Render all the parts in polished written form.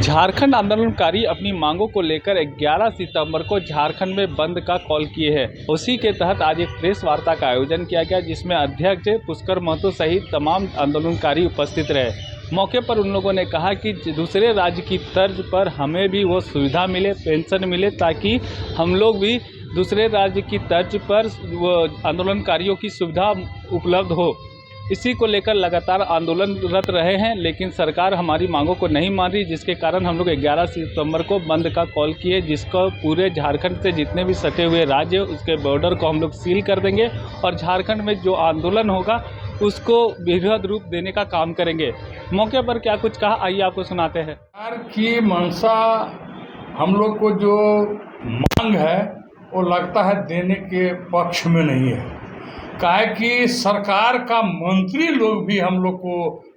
झारखंड आंदोलनकारी अपनी मांगों को लेकर 11 सितंबर को झारखंड में बंद का कॉल किए हैं। उसी के तहत आज एक प्रेस वार्ता का आयोजन किया गया, जिसमें अध्यक्ष पुष्कर महतो सहित तमाम आंदोलनकारी उपस्थित रहे। मौके पर उन लोगों ने कहा कि दूसरे राज्य की तर्ज पर हमें भी वो सुविधा मिले, पेंशन मिले, ताकि हम लोग भी दूसरे राज्य की तर्ज पर वो आंदोलनकारियों की सुविधा उपलब्ध हो। इसी को लेकर लगातार आंदोलनरत रहे हैं, लेकिन सरकार हमारी मांगों को नहीं मान रही, जिसके कारण हम लोग 11 सितंबर को बंद का कॉल किए, जिसको पूरे झारखंड से जितने भी सटे हुए राज्य उसके बॉर्डर को हम लोग सील कर देंगे और झारखंड में जो आंदोलन होगा उसको वृहद रूप देने का काम करेंगे। मौके पर क्या कुछ कहा, आइए आपको सुनाते हैं। सरकार की मंशा हम लोग को जो मांग है वो लगता है देने के पक्ष में नहीं है। काहे कि सरकार का मंत्री लोग भी हम लोग को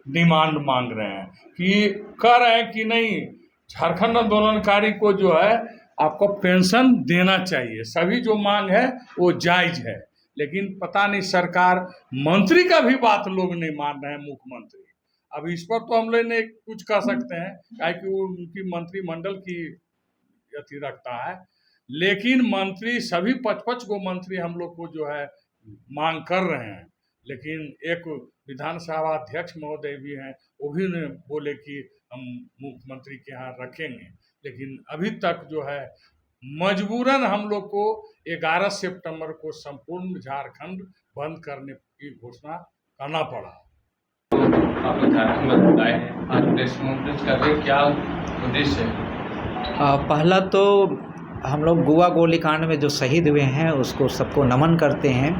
डिमांड मांग रहे हैं कि कह रहे हैं कि नहीं, झारखंड आंदोलनकारी को जो है आपको पेंशन देना चाहिए। सभी जो मांग है वो जायज़ है, लेकिन पता नहीं सरकार मंत्री का भी बात लोग नहीं मान रहे हैं। मुख्यमंत्री अब इस पर तो हम लोग ने कुछ कह सकते हैं, काहे कि वो उनकी मंत्रिमंडल की अति रखता है, लेकिन मंत्री सभी 55 को मंत्री हम लोग को जो है मांग कर रहे हैं। लेकिन एक विधानसभा अध्यक्ष महोदय भी हैं, वो भी ने बोले कि हम मुख्यमंत्री के यहाँ रखेंगे, लेकिन अभी तक जो है मजबूरन हम लोग को 11 सितंबर को संपूर्ण झारखंड बंद करने की घोषणा करना पड़ा। आप झारखंड में आए हैं, आज प्रेस कॉन्फ्रेंस कर रहे हैं, क्या उद्देश्य है? पहला तो हम लोग गोवा गोलीकांड में जो शहीद हुए हैं उसको सबको नमन करते हैं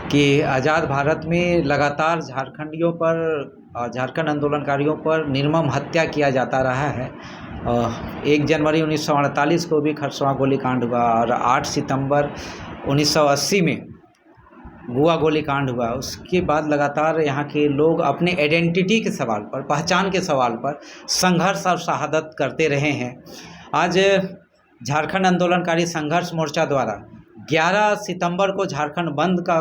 कि आज़ाद भारत में लगातार झारखंडियों पर, झारखंड आंदोलनकारियों पर निर्मम हत्या किया जाता रहा है। 1 जनवरी 1948 को भी खरसवां गोलीकांड हुआ और 8 सितंबर 1980 में गोवा गोलीकांड हुआ। उसके बाद लगातार यहाँ के लोग अपने आइडेंटिटी के सवाल पर, पहचान के सवाल पर संघर्ष और शहादत करते रहे हैं। आज झारखंड आंदोलनकारी संघर्ष मोर्चा द्वारा 11 सितंबर को झारखंड बंद का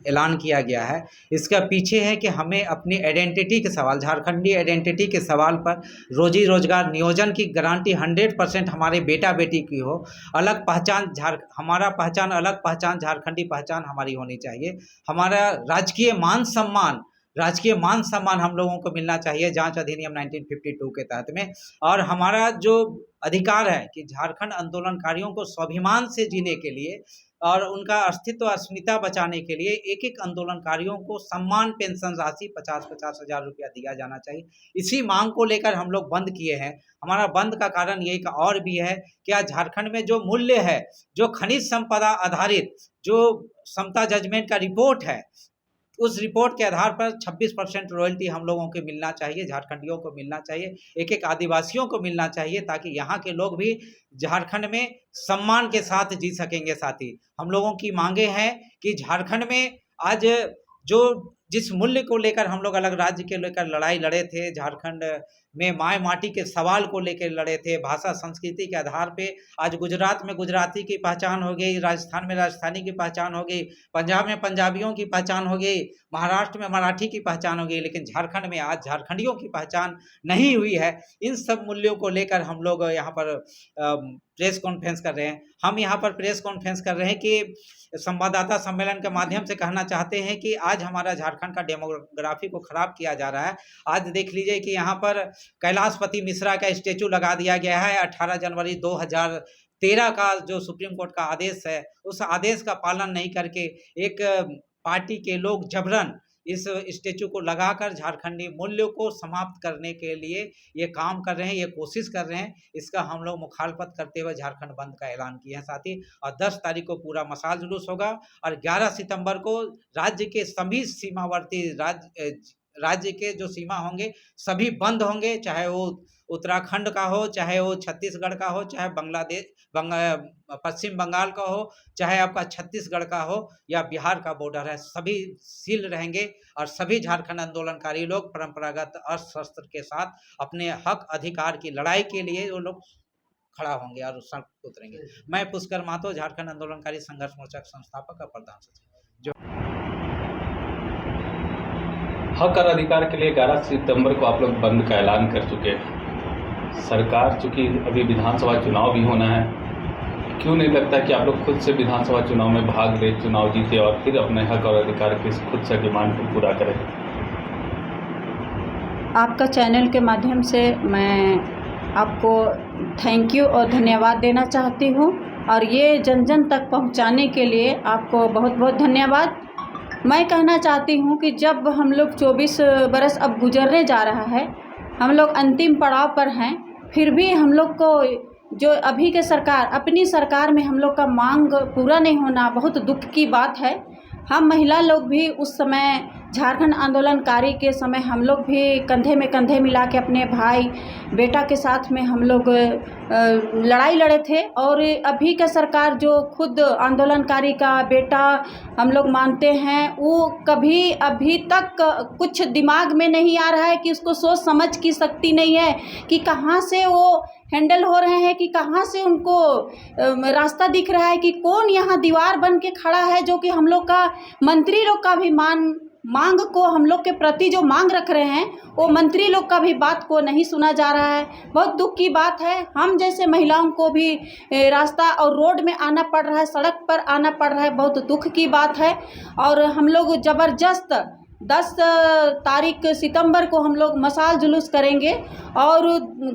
ऐलान किया गया है। इसका पीछे है कि हमें अपनी आइडेंटिटी के सवाल, झारखंडी आइडेंटिटी के सवाल पर रोजी रोजगार नियोजन की गारंटी 100% हमारे बेटा बेटी की हो। अलग पहचान, हमारा पहचान अलग पहचान, झारखंडी पहचान हमारी होनी चाहिए। हमारा राजकीय मान सम्मान हम लोगों को मिलना चाहिए जांच अधिनियम 1952 के तहत में। और हमारा जो अधिकार है कि झारखंड आंदोलनकारियों को स्वाभिमान से जीने के लिए और उनका अस्तित्व अस्मिता बचाने के लिए एक एक आंदोलनकारियों को सम्मान पेंशन राशि 50-50 हज़ार रुपया दिया जाना चाहिए। इसी मांग को लेकर हम लोग बंद किए हैं। हमारा बंद का कारण ये एक और भी है कि आज झारखंड में जो मूल्य है, जो खनिज संपदा आधारित जो समता जजमेंट का रिपोर्ट है, उस रिपोर्ट के आधार पर 26% रॉयल्टी हम लोगों को मिलना चाहिए, झारखंडियों को मिलना चाहिए, एक एक आदिवासियों को मिलना चाहिए, ताकि यहाँ के लोग भी झारखंड में सम्मान के साथ जी सकेंगे। साथ ही हम लोगों की मांगे हैं कि झारखंड में आज जो जिस मूल्य को लेकर हम लोग अलग राज्य के लेकर लड़ाई लड़े थे, झारखंड में माय माटी के सवाल को लेकर लड़े थे, भाषा संस्कृति के आधार पे आज गुजरात में गुजराती की पहचान हो गई, राजस्थान में राजस्थानी की पहचान हो गई, पंजाब में पंजाबियों की पहचान हो गई, महाराष्ट्र में मराठी की पहचान हो गई, लेकिन झारखंड में आज झारखंडियों की पहचान नहीं हुई है। इन सब मूल्यों को लेकर हम लोग यहाँ पर प्रेस कॉन्फ्रेंस कर रहे हैं। हम यहाँ पर प्रेस कॉन्फ्रेंस कर रहे हैं कि संवाददाता सम्मेलन के माध्यम से कहना चाहते हैं कि आज हमारा झारखंड का डेमोग्राफी को ख़राब किया जा रहा है। आज देख लीजिए कि यहाँ पर कैलाशपति मिश्रा का स्टेचू लगा दिया गया है। 18 जनवरी 2013 का जो सुप्रीम कोर्ट का आदेश है, उस आदेश का पालन नहीं करके एक पार्टी के लोग जबरन इस स्टेचू को लगाकर झारखंडी मूल्यों को समाप्त करने के लिए ये काम कर रहे हैं, ये कोशिश कर रहे हैं। इसका हम लोग मुखालफत करते हुए झारखंड बंद का ऐलान किए हैं साथी। और 10 तारीख को पूरा मशाल जुलूस होगा और 11 सितंबर को राज्य के सभी सीमावर्ती राज्य के जो सीमा होंगे सभी बंद होंगे, चाहे वो उत्तराखंड का हो, चाहे वो छत्तीसगढ़ का हो, चाहे पश्चिम बंगाल का हो, चाहे आपका छत्तीसगढ़ का हो या बिहार का बॉर्डर है, सभी सील रहेंगे। और सभी झारखंड आंदोलनकारी लोग परंपरागत अस्त्र शस्त्र के साथ अपने हक अधिकार की लड़ाई के लिए वो लोग खड़ा होंगे और सड़क पर उतरेंगे। मैं पुष्कर महतो, झारखंड आंदोलनकारी संघर्ष मोर्चा का संस्थापक और प्रधान सचिव। हक और अधिकार के लिए 11 सितंबर को आप लोग बंद का ऐलान कर चुके हैं। सरकार चूँकि अभी विधानसभा चुनाव भी होना है, क्यों नहीं लगता कि आप लोग खुद से विधानसभा चुनाव में भाग ले, चुनाव जीते और फिर अपने हक और अधिकार के खुद से डिमांड को पूरा करें? आपका चैनल के माध्यम से मैं आपको थैंक यू और धन्यवाद देना चाहती हूँ, और ये जन जन तक पहुँचाने के लिए आपको बहुत बहुत धन्यवाद। मैं कहना चाहती हूँ कि जब हम लोग 24 बरस अब गुजरने जा रहा है, हम लोग अंतिम पड़ाव पर हैं, फिर भी हम लोग को जो अभी के सरकार, अपनी सरकार में हम लोग का मांग पूरा नहीं होना बहुत दुख की बात है। हम महिला लोग भी उस समय झारखंड आंदोलनकारी के समय हम लोग भी कंधे में कंधे मिला के अपने भाई बेटा के साथ में हम लोग लड़ाई लड़े थे, और अभी का सरकार जो खुद आंदोलनकारी का बेटा हम लोग मानते हैं, वो कभी अभी तक कुछ दिमाग में नहीं आ रहा है कि उसको सोच समझ की शक्ति नहीं है कि कहाँ से वो हैंडल हो रहे हैं, कि कहाँ से उनको रास्ता दिख रहा है, कि कौन यहाँ दीवार बन के खड़ा है, जो कि हम लोग का मंत्री लोग का भी मांग को हम लोग के प्रति जो मांग रख रहे हैं, वो मंत्री लोग का भी बात को नहीं सुना जा रहा है। बहुत दुख की बात है। हम जैसे महिलाओं को भी रास्ता और रोड में आना पड़ रहा है, सड़क पर आना पड़ रहा है, बहुत दुख की बात है। और हम लोग ज़बरदस्त 10 तारीख सितंबर को हम लोग मशाल जुलूस करेंगे, और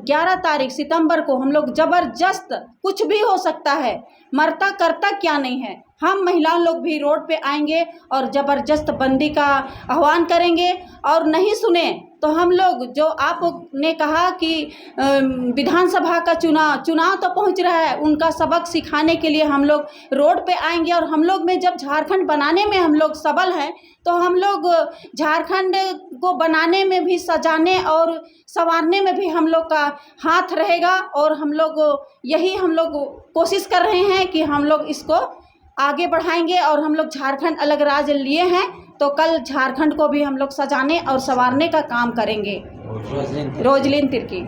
11 तारीख सितंबर को हम लोग ज़बरदस्त, कुछ भी हो सकता है, मरता करता क्या नहीं है, हम महिलाओं लोग भी रोड पे आएंगे और ज़बरदस्त बंदी का आह्वान करेंगे। और नहीं सुने तो हम लोग, जो आपने कहा कि विधानसभा का चुनाव तो पहुंच रहा है, उनका सबक सिखाने के लिए हम लोग रोड पे आएंगे। और हम लोग में जब झारखंड बनाने में हम लोग सबल हैं, तो हम लोग झारखंड को बनाने में भी, सजाने और संवारने में भी हम लोग का हाथ रहेगा। और हम लोग कोशिश कर रहे हैं कि हम लोग इसको आगे बढ़ाएंगे। और हम लोग झारखंड अलग राज्य लिए हैं, तो कल झारखंड को भी हम लोग सजाने और संवारने का काम करेंगे। रोजलिन तिर्की।